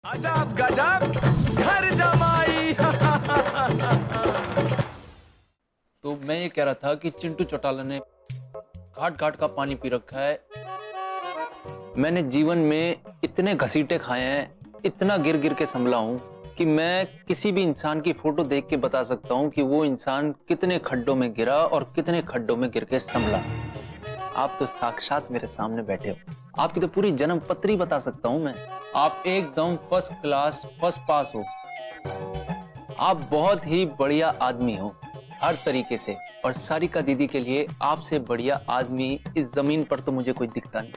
अजब गजब घर जमाई। तो मैं ये कह रहा था कि चिंटू चौटाला ने घाट घाट का पानी पी रखा है। मैंने जीवन में इतने घसीटे खाए हैं, इतना गिर गिर के संभला हूं कि मैं किसी भी इंसान की फोटो देख के बता सकता हूं कि वो इंसान कितने खड्डों में गिरा और कितने खड्डों में गिर के संभला। आप तो साक्षात मेरे सामने बैठे हो, आपकी तो पूरी जन्म पत्री बता सकता हूं मैं। आप एकदम फर्स्ट क्लास फर्स्ट पास हो। आप बहुत ही बढ़िया आदमी हो हर तरीके से, और सारिका दीदी के लिए आपसे बढ़िया आदमी इस जमीन पर तो मुझे कोई दिखता नहीं।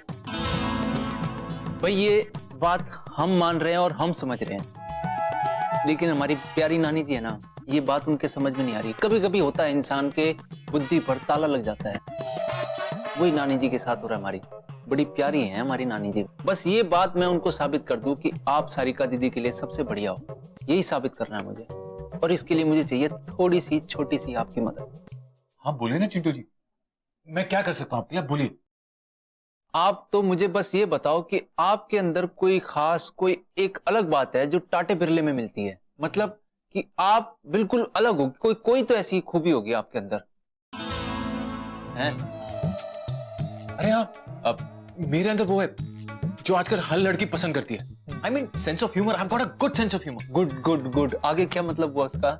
भाई ये बात हम मान रहे हैं और हम समझ रहे हैं, लेकिन हमारी प्यारी नानी जी है ना, ये बात उनके समझ में नहीं आ रही। कभी कभी होता है इंसान के बुद्धि पर ताला लग जाता है, वही नानी जी के साथ हो रहा है। हमारी बड़ी प्यारी है हमारी नानी जी। बस ये बात मैं उनको साबित कर दूं कि आप सारिका दीदी के लिए सबसे बढ़िया हो, यही साबित करना है मुझे, और इसके लिए मुझे चाहिए थोड़ी सी छोटी सी आपकी मदद। हाँ बोलिए ना चिंटू जी, मैं क्या कर सकता हूँ आपके लिए, बोलिए। आप तो मुझे बस ये बताओ कि आपके अंदर कोई खास, कोई एक अलग बात है जो टाटे बिरले में मिलती है, मतलब कि आप बिल्कुल अलग हो, कोई तो ऐसी खूबी होगी आपके अंदर है? अरे हाँ, अब मेरे अंदर वो है जो आजकल हर लड़की पसंद करती है। I mean sense of humour. I have got a good sense of humour. Good good good, आगे क्या मतलब हुआ उसका?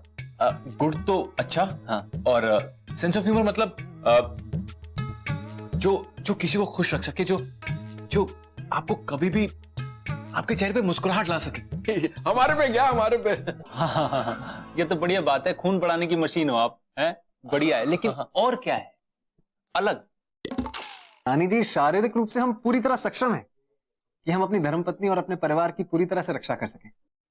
गुड तो अच्छा। हाँ। और सेंस ऑफ ह्यूमर मतलब जो जो किसी को खुश रख सके, जो जो आपको कभी भी आपके चेहरे पे मुस्कुराहट ला सके। हमारे पे क्या, हमारे पे। हाँ, ये तो बढ़िया बात है, खून बढ़ाने की मशीन हो आप, हैं? बढ़िया है, लेकिन और क्या है अलग? नानी जी, शारीरिक रूप से हम पूरी तरह सक्षम हैं कि हम अपनी धर्मपत्नी और अपने परिवार की पूरी तरह से रक्षा कर सकें।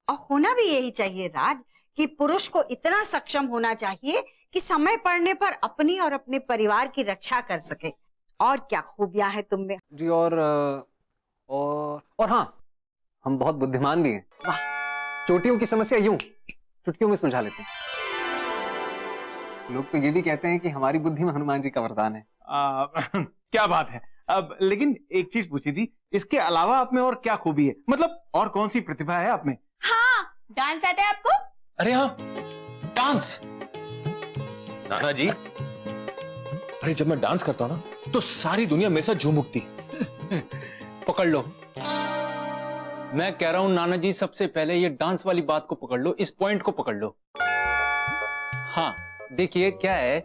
और होना भी यही चाहिए राज, कि पुरुष को इतना सक्षम होना चाहिए कि समय पड़ने पर अपनी और अपने परिवार की रक्षा कर सके। और क्या खूबियां हैं तुम में। जी, और हाँ, हम बहुत बुद्धिमान भी हैं। वाह। चोटियों की समस्या यूं चुटकियों में सुलझा लेते हैं। लोग तो ये भी कहते हैं कि हमारी बुद्धि में हनुमान जी का वरदान है। क्या बात है। अब लेकिन एक चीज पूछी थी, इसके अलावा आप में और क्या खूबी है, मतलब और कौन सी प्रतिभा है आप में? हाँ, डांस आता है आपको? अरे हाँ, डांस। नाना जी, अरे जब मैं डांस करता हूँ ना तो सारी दुनिया मेरे साथ झूम उठती है। पकड़ लो, मैं कह रहा हूं नाना जी, सबसे पहले ये डांस वाली बात को पकड़ लो, इस पॉइंट को पकड़ लो। हाँ देखिए क्या है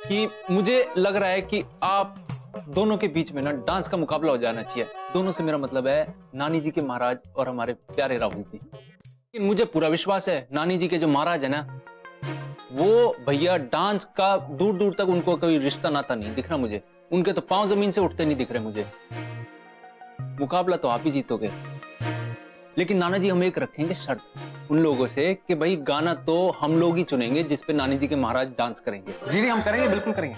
कि मुझे लग रहा है कि आप दोनों के बीच में ना डांस का मुकाबला हो जाना चाहिए। दोनों से मेरा मतलब है नानी जी के महाराज और हमारे प्यारे राहुल जी। लेकिन मुझे पूरा विश्वास है नानी जी के जो महाराज है ना, वो भैया डांस का दूर दूर तक उनको कोई रिश्ता नाता नहीं दिख रहा मुझे। उनके तो पांव जमीन से उठते नहीं दिख रहे मुझे। मुकाबला तो आप ही जीतोगे, लेकिन नाना जी हम एक रखेंगे शर्त उन लोगों से कि भाई गाना तो हम लोग ही चुनेंगे जिस पे नानी जी के महाराज डांस करेंगे। जी जी, हम करेंगे, बिल्कुल करेंगे।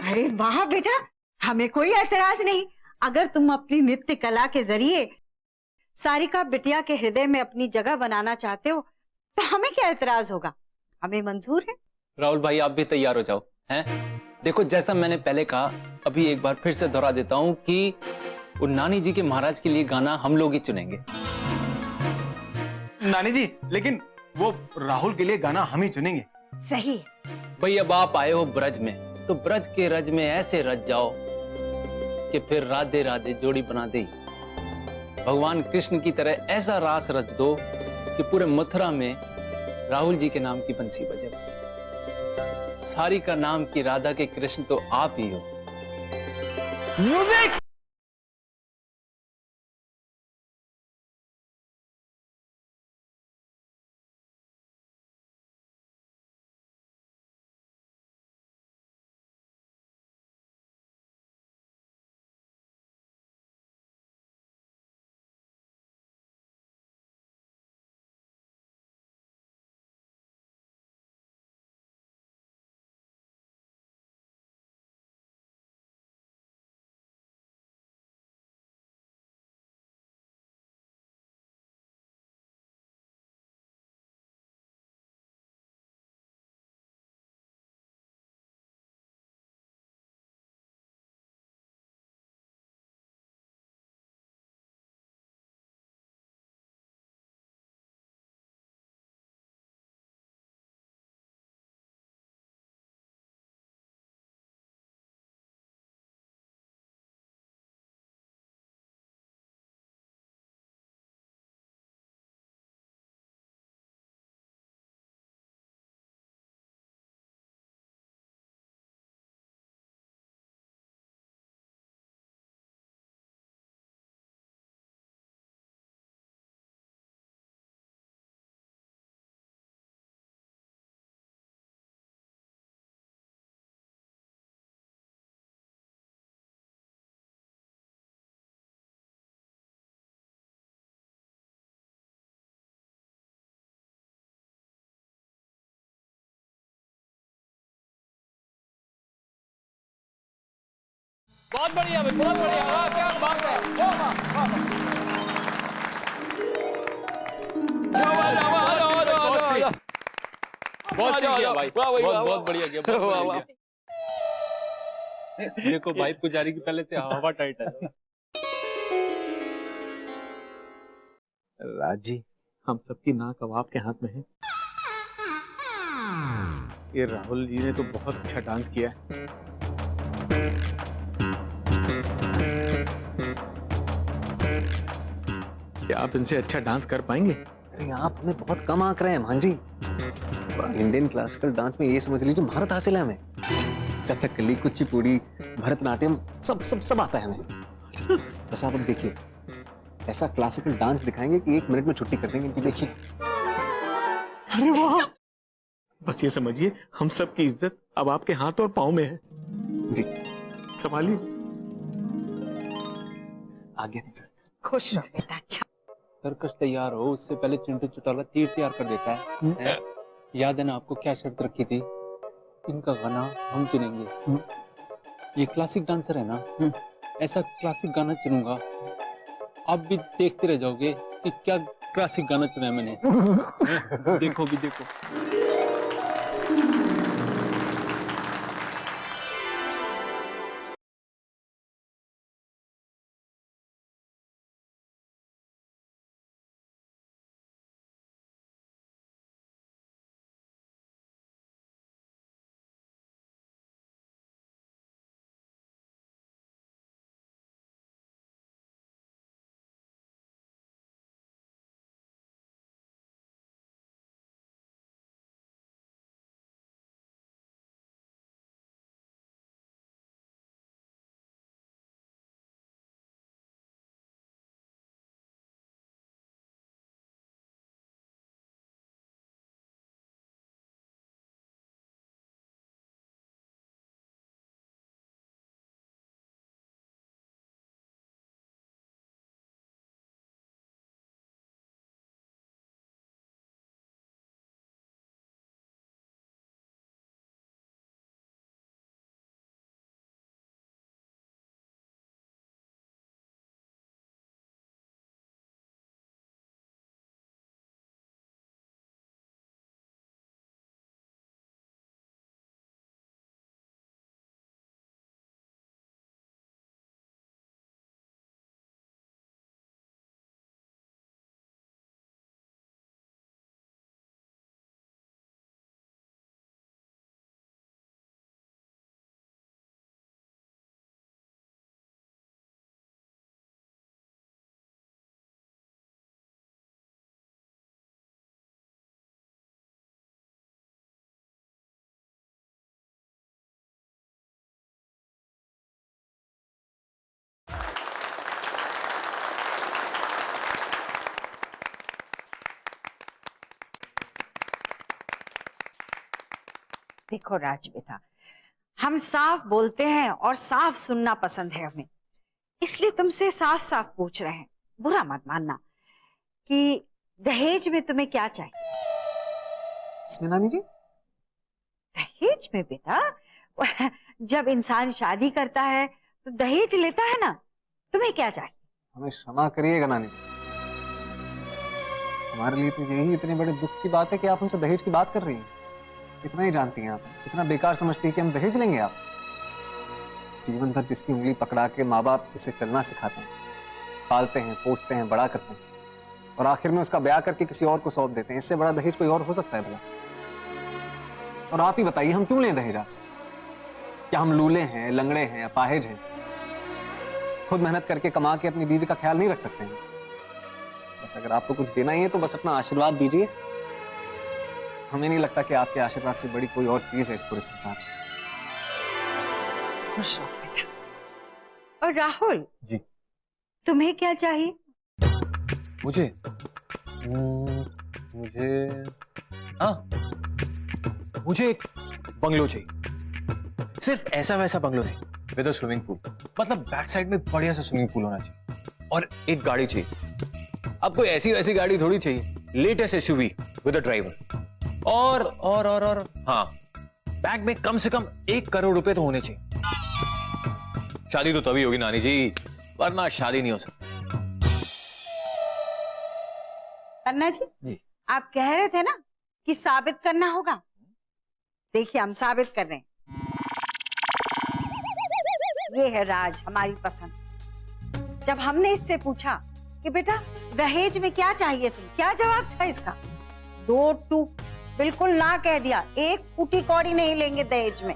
अरे वाह बेटा, हमें कोई एतराज नहीं। अगर तुम अपनी नृत्य कला के जरिए सारिका बिटिया के हृदय में अपनी जगह बनाना चाहते हो तो हमें क्या एतराज होगा, हमें मंजूर है। राहुल भाई आप भी तैयार हो जाओ, हैं? देखो जैसा मैंने पहले कहा, अभी एक बार फिर से दोहरा देता हूं कि वो नानी जी के महाराज के लिए गाना हम लोग ही चुनेंगे। नानी जी, लेकिन वो राहुल के लिए गाना हम ही चुनेंगे। सही। भाई अब आप आए हो ब्रज में, तो ब्रज के रज में ऐसे रच जाओ कि फिर राधे राधे जोड़ी बना दे। भगवान कृष्ण की तरह ऐसा रास रच दो कि पूरे मथुरा में राहुल जी के नाम की बंसी बजे। बस सारिका नाम की राधा के कृष्ण तो आप ही हो। म्यूजिक। बहुत बढ़िया भाई, बहुत बढ़िया। वाह, क्या बात है। वाह, वाह, वाह, वाह। बहुत सीख गया भाई, बहुत बढ़िया किया, बहुत बढ़िया किया। देखो भाई, पुजारी की पहले से हवा टाइट है। राज जी, हम सबकी नाक अब आपके हाथ में है। ये राहुल जी ने तो बहुत अच्छा डांस किया है। क्या आप इनसे अच्छा डांस कर पाएंगे? अरे आप हमें बहुत कम आंक रहे हैं मान जी। इंडियन क्लासिकल डांस में ये समझ लीजिए महारत हासिल है हमें। कथकली, कुचिपुड़ी, भरतनाट्यम सब सब सब आता है हमें। बस आप अब देखिए, ऐसा क्लासिकल डांस दिखाएंगे कि 1 मिनट में छुट्टी कर देंगे इनकी। देखिए। अरे वाह! बस ये समझिए, हम सब की इज्जत अब आपके हाथ और पाँव में है। जी संभालिए। आगे नहीं चल। खुश रहो बेटा। अच्छा सर्कस तैयार हो उससे पहले चिंटू चौटाला तीर तैयार कर देता है। याद है ना आपको क्या शर्त रखी थी? इनका गाना हम चुनेंगे। ये क्लासिक डांसर है ना, ऐसा क्लासिक गाना चुनूंगा, आप भी देखते रह जाओगे कि क्या क्लासिक गाना चुना है मैंने। देखो भी देखो। देखो राज बेटा, हम साफ बोलते हैं और साफ सुनना पसंद है हमें, इसलिए तुमसे साफ साफ पूछ रहे हैं। बुरा मत मानना कि दहेज में तुम्हें क्या चाहिए। इसमें नानी जी? दहेज में बेटा, जब इंसान शादी करता है तो दहेज लेता है ना। तुम्हें क्या चाहिए? हमें क्षमा करिएगा नानी जी, हमारे लिए तो यही इतने बड़े दुख की बात है कि आप हमसे दहेज की बात कर रही हैं। इतना ही जानती हैं आप, इतना बेकार समझती है कि हम दहेज लेंगे आपसे। जीवन भर जिसकी उंगली पकड़ा के माँ बाप जिसे चलना सिखाते हैं, पालते हैं, पोसते हैं, बड़ा करते हैं, और आखिर में उसका ब्याह करके किसी और को सौंप देते हैं, इससे बड़ा दहेज कोई और हो सकता है भला? और आप ही बताइए, हम क्यों लें दहेज आपसे? क्या हम लूले हैं, लंगड़े हैं, अपाहिज हैं? खुद मेहनत करके कमा के अपनी बीवी का ख्याल नहीं रख सकते हैं? बस अगर आपको कुछ देना ही है तो बस अपना आशीर्वाद दीजिए। हमें नहीं लगता कि आपके आशीर्वाद से बड़ी कोई और चीज है इस पूरे संसार में। खुश रहो बेटा। और राहुल जी, तुम्हें क्या चाहिए? मुझे हाँ, मुझे एक बंगलो चाहिए। सिर्फ ऐसा वैसा बंगलो नहीं, विद अ स्विमिंग पूल। मतलब बैक साइड में बढ़िया सा स्विमिंग पूल होना चाहिए, और एक गाड़ी चाहिए। अब कोई ऐसी वैसी गाड़ी थोड़ी चाहिए, latest SUV with a driver. और हाँ, बैंक में कम से कम 1 करोड़ रुपए तो होने चाहिए। शादी तो तभी होगी नानी जी, वरना शादी नहीं हो सकती। अन्ना जी, आप कह रहे थे ना कि साबित करना होगा। देखिए हम साबित कर रहे हैं। ये है राज, हमारी पसंद। जब हमने इससे पूछा कि बेटा दहेज में क्या चाहिए तुम, क्या जवाब था इसका? 2 टूक बिल्कुल ना कह दिया, एक फूटी कौड़ी नहीं लेंगे दहेज में।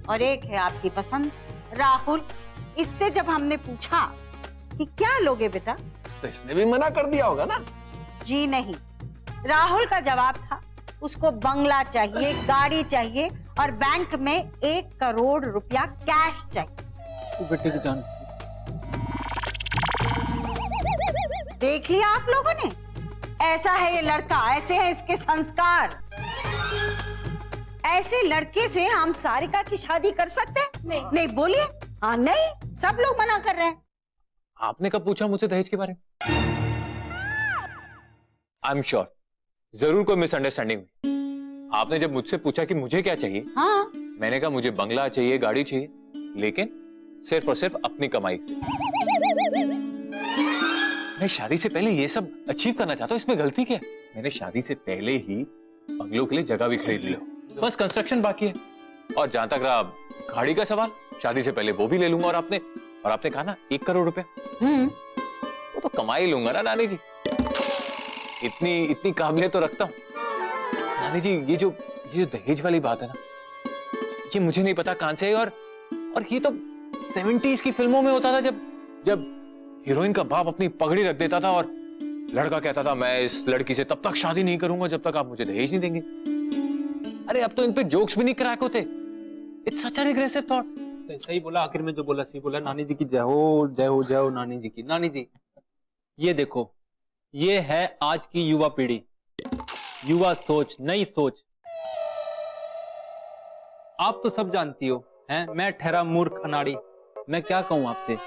और एक है आपकी पसंद राहुल, इससे जब हमने पूछा कि क्या लोगे बेटा, तो इसने भी मना कर दिया होगा ना? जी नहीं, राहुल का जवाब था उसको बंगला चाहिए, गाड़ी चाहिए और बैंक में 1 करोड़ रुपया कैश चाहिए। तो बेटे की जान। देख लिया आप लोगों ने, ऐसा है ये लड़का, ऐसे है इसके संस्कार। ऐसे लड़के से हम सारिका की शादी कर सकते हैं? नहीं बोलिए। हाँ नहीं, सब लोग मना कर रहे हैं। आपने कब पूछा मुझसे दहेज के बारे में? आई एम श्योर जरूर कोई मिसअंडरस्टैंडिंग हुई। आपने जब मुझसे पूछा कि मुझे क्या चाहिए, हाँ मैंने कहा मुझे बंगला चाहिए, गाड़ी चाहिए, लेकिन सिर्फ और सिर्फ अपनी कमाई से। मैं शादी से पहले ये सब अचीव करना चाहता हूँ, इसमें गलती क्या है? मैंने शादी से पहले ही बंगलों के लिए जगह भी खरीद ली, बस कंस्ट्रक्शन बाकी है। और जहां तक रहा गाड़ी का सवाल, शादी से पहले वो भी ले लूंगा। और आपने कहा ना 1 करोड़ रुपया, वो तो कमा ही लूंगा ना नानी जी। इतनी काबिलियत तो रखता हूँ नानी जी। ये जो दहेज वाली बात है ना, ये मुझे नहीं पता कहां से है। और ये तो 70s की फिल्मों में होता था, जब हीरोइन का बाप अपनी पगड़ी रख देता था और लड़का कहता था मैं इस लड़की से तब तक शादी नहीं करूंगा जब तक आप मुझे दहेज नहीं देंगे। अरे अब तो इन पे जोक्स भी नहीं क्रैक होते। It's such an aggressive thought. तो सही बोला, आखिर में जो बोला सही बोला। नानी जी की जय हो, जय हो, जय हो नानी जी की। नानी जी ये देखो, ये है आज की युवा पीढ़ी, युवा सोच, नई सोच। आप तो सब जानती हो हैं, मैं ठहरा मूर्ख अनाड़ी। मैं क्या कहूं आपसे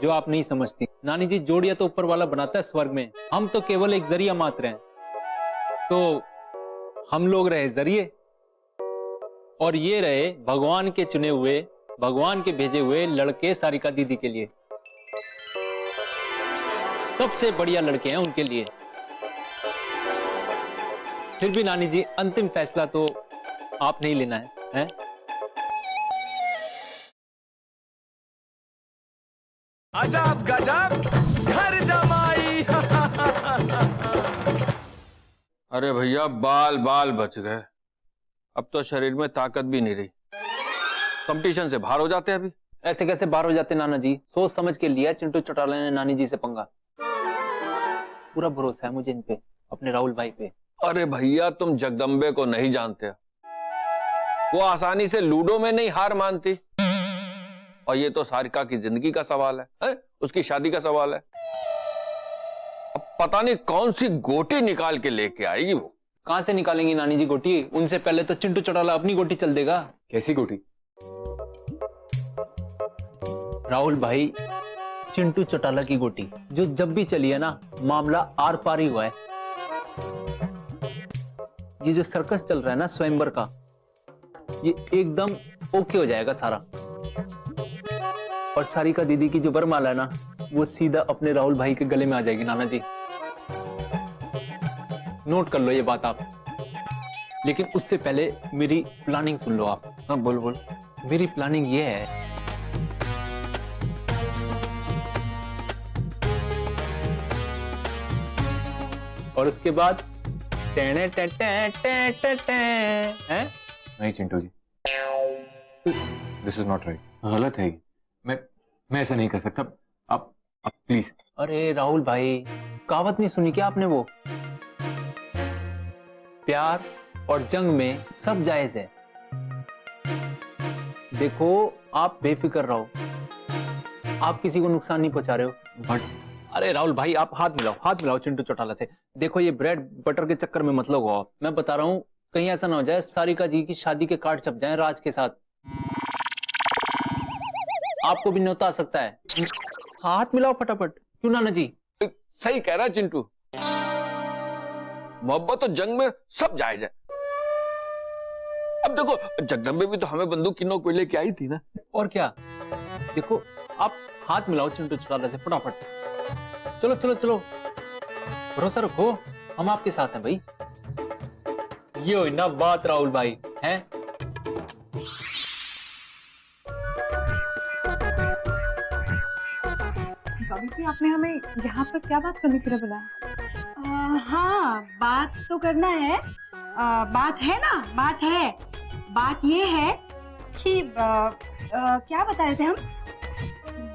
जो आप नहीं समझती। नानी जी, जोड़िया तो ऊपर वाला बनाता है स्वर्ग में, हम तो केवल एक जरिया मात्र हैं। तो हम लोग रहे जरिए और ये रहे भगवान के चुने हुए, भगवान के भेजे हुए लड़के सारिका दीदी के लिए। सबसे बढ़िया लड़के हैं उनके लिए। फिर भी नानी जी, अंतिम फैसला तो आपने ही लेना है, हैं? अजब गजब घर जमाई। अरे भैया, बाल बाल बच गए। अब तो शरीर में ताकत भी नहीं रही। कंपटीशन से बाहर हो जाते हैं अभी। ऐसे कैसे बाहर हो जाते नाना जी? सोच समझ के लिया चिंटू चौटाला ने नानी जी से पंगा। पूरा भरोसा है मुझे इन पे, अपने राहुल भाई पे। अरे भैया, तुम जगदम्बे को नहीं जानते। वो आसानी से लूडो में नहीं हार मानती। और ये तो सारिका की जिंदगी का सवाल है? उसकी शादी का सवाल है। अब पता नहीं कौन सी गोटी निकाल के लेके आएगी वो। कहां से निकालेंगी नानी जी गोटी? उनसे पहले तो चिंटू चौटाला अपनी गोटी चल देगा। कैसी गोटी? राहुल भाई, चिंटू चौटाला की गोटी जो जब भी चली है ना, मामला आर पार ही हुआ है। ये जो सर्कस चल रहा है ना स्वयंवर का, ये एकदम ओके हो जाएगा सारा। और सारिका दीदी की जो वरमाला है ना, वो सीधा अपने राहुल भाई के गले में आ जाएगी नाना जी। नोट कर लो ये बात आप। लेकिन उससे पहले मेरी प्लानिंग सुन लो आप। हाँ, बोल बोल। मेरी प्लानिंग ये है, और उसके बाद टेने टे टे टे टे टे, हैं? नहीं चिंटू जी, दिस इज नॉट राइट। गलत है ये। मैं ऐसा नहीं कर सकता। आप प्लीज। अरे राहुल भाई, कहावत नहीं सुनी क्या आपने? वो प्यार और जंग में सब जायज है। देखो, आप बेफिक्र रहो, आप किसी को नुकसान नहीं पहुंचा रहे हो। बट अरे राहुल भाई, आप हाथ मिलाओ चिंटू चौटाला से। देखो, ये ब्रेड बटर के चक्कर में मत लगो आप। मैं बता रहा हूं, कहीं ऐसा ना हो जाए सारिका जी की शादी के कार्ड छप जाएं राज के साथ। आपको भी न्योता आ सकता है। हाथ मिलाओ फटाफट। क्यों नाना जी? सही कह रहा है चिंटू। मोहब्बत और जंग में सब जायज है। अब देखो जगदम्बे भी तो हमें बंदूक की नोक पे लेके आई थी ना। और क्या, देखो आप हाथ मिलाओ चिंटू चौटाला से फटाफट। चलो चलो चलो, भरोसा रखो, हम आपके साथ हैं भाई। ये हो ना बात राहुल भाई, हैं? भाभी जी, आपने हमें यहाँ पर क्या बात करने के लिए बुलाया? हाँ, बात तो करना है। बात है ना, बात है। बात ये है कि क्या बता रहे थे हम?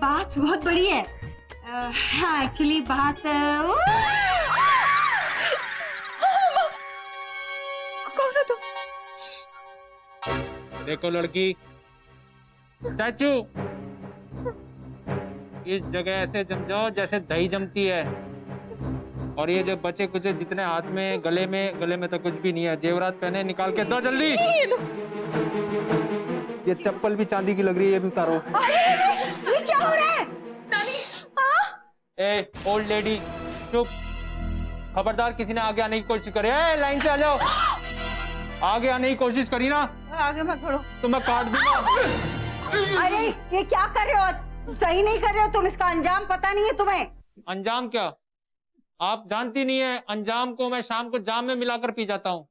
बात बहुत बड़ी है। हाँ, एक्चुअली बात कौन हो तुम? देखो लड़की, स्टैचू इस जगह ऐसे जम जाओ जैसे दही जमती है। और ये जो बचे कुछ जितने हाथ में गले में तो कुछ भी नहीं है, जेवरात पहने निकाल के दो जल्दी। ये चप्पल भी चांदी की लग रही है, ये भी उतारो। ये क्या हो रहा है? ए ओल्ड लेडी चुप, खबरदार किसी ने आगे आने की कोशिश करे। ए, लाइन से आ जाओ, आगे आने की कोशिश करी ना आगे मत बढ़ो। तो मैं काट दूंगा। अरे ये क्या कर रहे हो? सही नहीं कर रहे हो तुम, इसका अंजाम पता नहीं है तुम्हें। अंजाम क्या, आप जानती नहीं है अंजाम को। मैं शाम को जाम में मिलाकर पी जाता हूँ।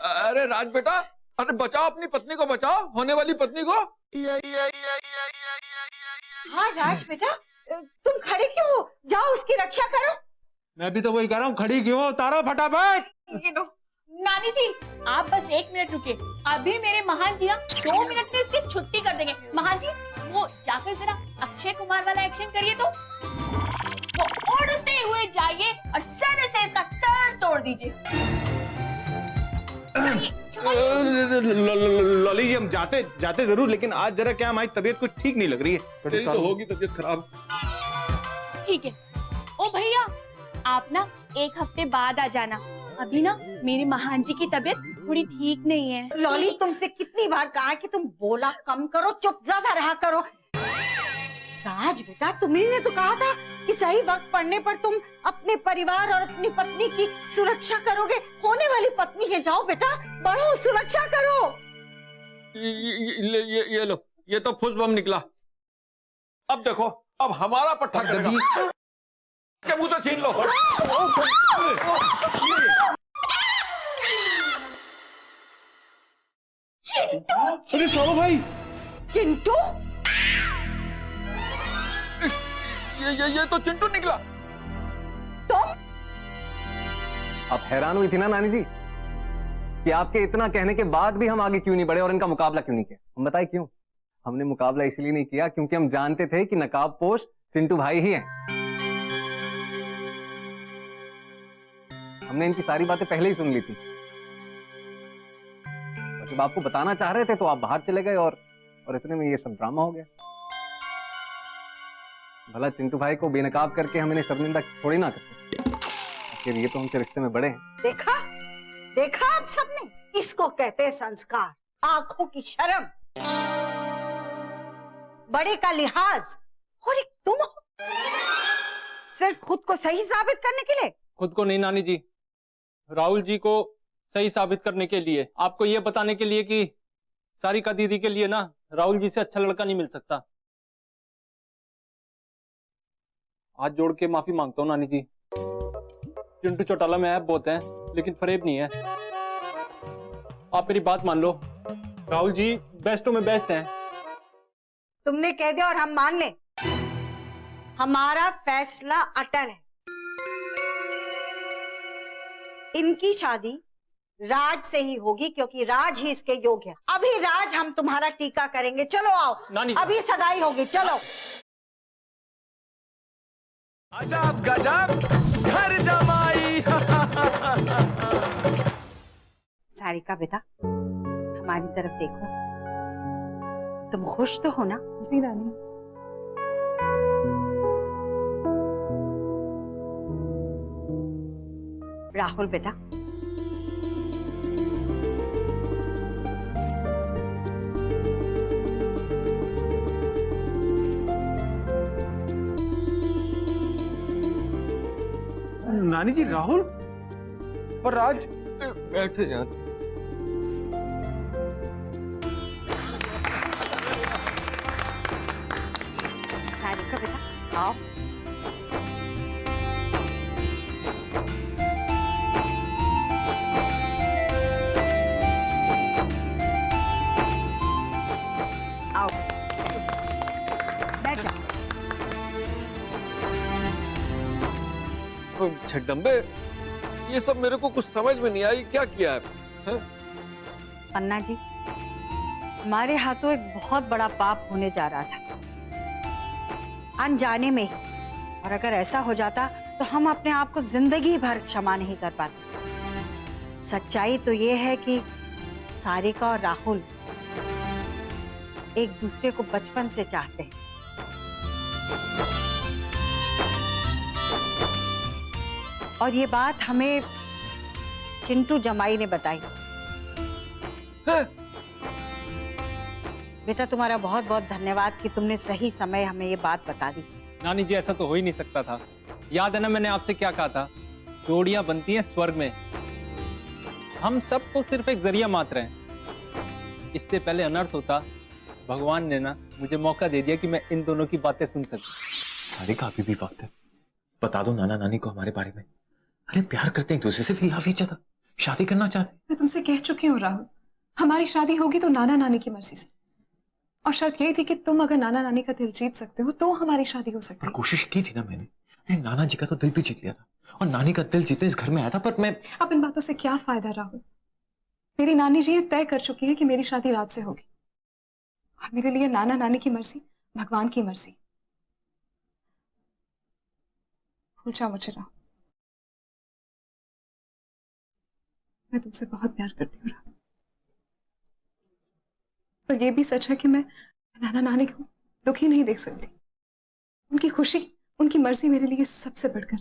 अरे राज बेटा, अरे बचाओ अपनी पत्नी को, बचाओ होने वाली पत्नी को। हाँ राज बेटा, तुम खड़े क्यों हो? जाओ उसकी रक्षा करो। मैं भी तो वही कह रहा हूँ, खड़ी क्यों हो? उतारो फटाफट। नानी जी, आप बस 1 मिनट रुके, अभी मेरे महान जी ना 2 मिनट में इसकी छुट्टी कर देंगे। महान जी, वो जाकर जरा अक्षय कुमार वाला एक्शन करिए तो। वो उड़ते हुए जाइए और सर से इसका सर तोड़ दीजिए। लॉली जी, हम जाते जाते जरूर, लेकिन आज जरा क्या हमारी तबीयत कुछ ठीक नहीं लग रही है। तेरी तो होगी तबीयत खराब। ठीक है। ओ भैया, आप ना 1 हफ्ते बाद आ जाना। अभी ना मेरे महान जी की तबीयत थोड़ी ठीक नहीं है। लॉली, तुमसे कितनी बार कहा है कि तुम बोला कम करो, चुप ज्यादा रहा करो। राज बेटा, तुम्ही ने तो कहा था कि सही वक्त पड़ने पर तुम अपने परिवार और अपनी पत्नी की सुरक्षा करोगे। होने वाली पत्नी है, जाओ बेटा बढ़ो, सुरक्षा करो। ये लो, ये तो फुस बम निकला। अब देखो, अब हमारा पट्टा करेगा। के मुंह से छीन लो। अरे सालो भाई, चिंटू, ये तो चिंटू निकला। तुम आप हैरान हुई थी ना नानी जी कि आपके इतना कहने के बाद भी हम आगे क्यों नहीं बढ़े और इनका मुकाबला क्यों नहीं किया? हम बताए क्यों? हमने मुकाबला इसलिए नहीं किया क्योंकि हम जानते थे कि नकाबपोश चिंटू भाई ही हैं। हमने इनकी सारी बातें पहले ही सुन ली थी। जब आपको बताना चाह रहे थे तो आप बाहर चले गए और इतने में ये सब ड्रामा हो गया। भला चिंटू भाई को बेनकाब करके हम इन्हें शर्मिंदा थोड़ी ना करते, आखिर ये तो हमसे रिश्ते में बड़े हैं। देखा देखा आप सबने, इसको कहते हैं संस्कार, आंखों की शर्म, बड़े का लिहाज। और एक तुम हो, सिर्फ खुद को सही साबित करने के लिए। खुद को नहीं नानी जी, राहुल जी को सही साबित करने के लिए, आपको ये बताने के लिए कि सारिका दीदी के लिए ना राहुल जी से अच्छा लड़का नहीं मिल सकता। हाथ जोड़ के माफी मांगता हूँ नानी जी। चिंटू चौटाला में ऐप बहुत है, लेकिन फरेब नहीं है। आप मेरी बात मान लो, राहुल जी बेस्टों में बेस्ट हैं। तुमने कह दिया और हम मान ले। हमारा फैसला अटल है, इनकी शादी राज से ही होगी क्योंकि राज ही इसके योग्य है। अभी राज हम तुम्हारा टीका करेंगे। चलो आओ, अभी सगाई होगी, चलो। अजब गजब घर जमाई। सारिका बेटा, हमारी तरफ देखो, तुम खुश तो हो ना? जी रानी। राहुल बेटा, नानी जी, राहुल पर राज बैठे यार। सारिका बेटा आओ। आओ बैठ जाओ। जगदम्बे, ये सब मेरे को कुछ समझ में नहीं आई, क्या किया है? पन्ना जी, हमारे हाथों एक बहुत बड़ा पाप होने जा रहा था, अनजाने में। और अगर ऐसा हो जाता तो हम अपने आप को जिंदगी भर क्षमा नहीं कर पाते। सच्चाई तो ये है कि सारिका और राहुल एक दूसरे को बचपन से चाहते हैं। और ये बात हमें चिंटू जमाई ने बताई। बेटा तुम्हारा बहुत बहुत धन्यवाद कि तुमने सही समय हमें ये बात बता दी। नानी जी, ऐसा तो हो ही नहीं सकता था। याद है ना मैंने आपसे क्या कहा था? जोड़ियां बनती हैं स्वर्ग में, हम सब तो सिर्फ एक जरिया मात्र हैं। इससे पहले अनर्थ होता, भगवान ने ना मुझे मौका दे दिया कि मैं इन दोनों की बातें सुन सकूं। सारिका, अभी भी वक्त है, बता दो नाना नानी को हमारे बारे में। अरे प्यार करते हैं एक दूसरे से, फिर लव ईच अदर, शादी करना चाहते हैं। मैं तुमसे कह चुकी हूँ राहुल, हमारी शादी होगी तो नाना नानी की मर्जी से, और शर्त यही थी कि तुम अगर नाना नानी का दिल जीत सकते हो तो हमारी शादी हो सकती पर है। कोशिश की थी ना मैंने। नाना जी का तो दिल भी जीत लिया था, और नानी का दिल जीतने इस घर में आया था, पर मैं। अब इन बातों से क्या फायदा राहुल? मेरी नानी जी ये तय कर चुकी है कि मेरी शादी रात से होगी, और मेरे लिए नाना नानी की मर्जी भगवान की मर्जी। भूल जाओ मुझे राहुल, मैं तुमसे बहुत प्यार करती हूँ राहुल। पर यह भी सच है कि मैं नाना नानी को दुखी नहीं देख सकती। उनकी खुशी, उनकी मर्जी मेरे लिए सबसे बढ़कर।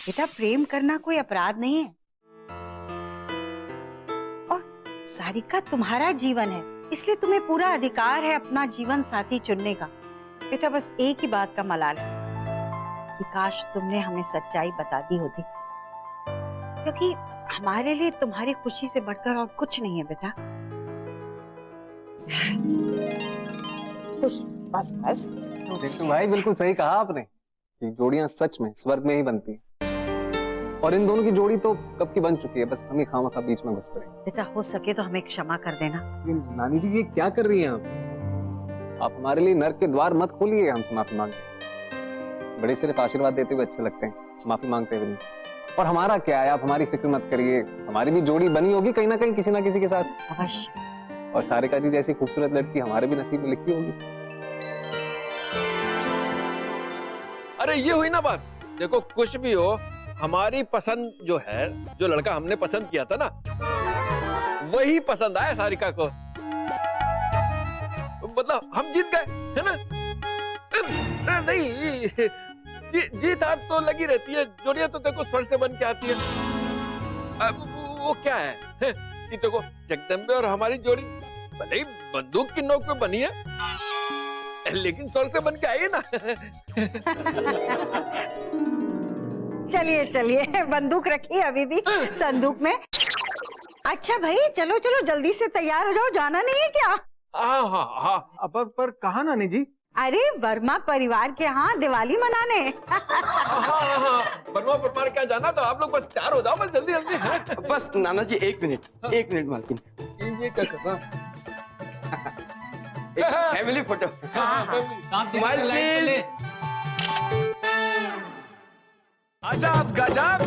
बेटा प्रेम करना कोई अपराध नहीं है, और सारिका तुम्हारा जीवन है, इसलिए तुम्हें पूरा अधिकार है अपना जीवन साथी चुनने का। बेटा बस एक ही बात का मलाल है कि काश तुमने हमें सच्चाई बता दी होती, क्योंकि हमारे लिए तुम्हारी खुशी से बढ़कर और कुछ नहीं है बेटा। बस बस। चिंटू भाई, बिल्कुल सही कहा आपने कि जोड़ियां सच में स्वर्ग में ही बनती हैं, और इन दोनों की जोड़ी तो कब की बन चुकी है, बस हम ही खामखा बीच में घुस पड़े। बेटा हो सके तो हमें क्षमा कर देना। नानी जी, ये क्या कर रही हैं आप हमारे लिए नर्क के द्वार मत खोलिए हमसे माफी मांगते। बड़े सिर्फ आशीर्वाद देते हुए अच्छे लगते हैं, माफी मांगते हुए नहीं। और हमारा क्या है, आप हमारी फिक्र मत करिए, हमारी भी जोड़ी बनी होगी कहीं ना कहीं किसी ना किसी के साथ अवश्य। और सारिका जी जैसी खूबसूरत लड़की हमारे भी नसीब में लिखी होगी। अरे ये हुई ना बात। देखो कुछ भी हो, हमारी पसंद जो है, जो लड़का हमने पसंद किया था ना, वही पसंद आया सारिका को। मतलब हम जीत गए, है ना? नहीं, जीत हार तो लगी रहती है, जोड़ियां तो देखो स्वर्ग से बन के आती है। अब वो क्या है कि देखो जगदम्बे और हमारी जोड़ी भले ही बंदूक की नोक पे बनी है, लेकिन स्वर्ग से बन के आई है ना। चलिए चलिए, बंदूक रखिए अभी भी संदूक में। अच्छा भाई, चलो चलो जल्दी से तैयार हो जाओ, जाना नहीं है क्या? हाँ। पर कहाँ नानी जी? अरे वर्मा परिवार के यहाँ दिवाली मनाने। हाँ, वर्मा परिवार क्या जाना, तो आप लोग बस तैयार हो जाओ, बस जल्दी जल्दी। बस नाना जी एक मिनट मालकिन, ये क्या कर रहा? Family photo. Smile please. अजब गजब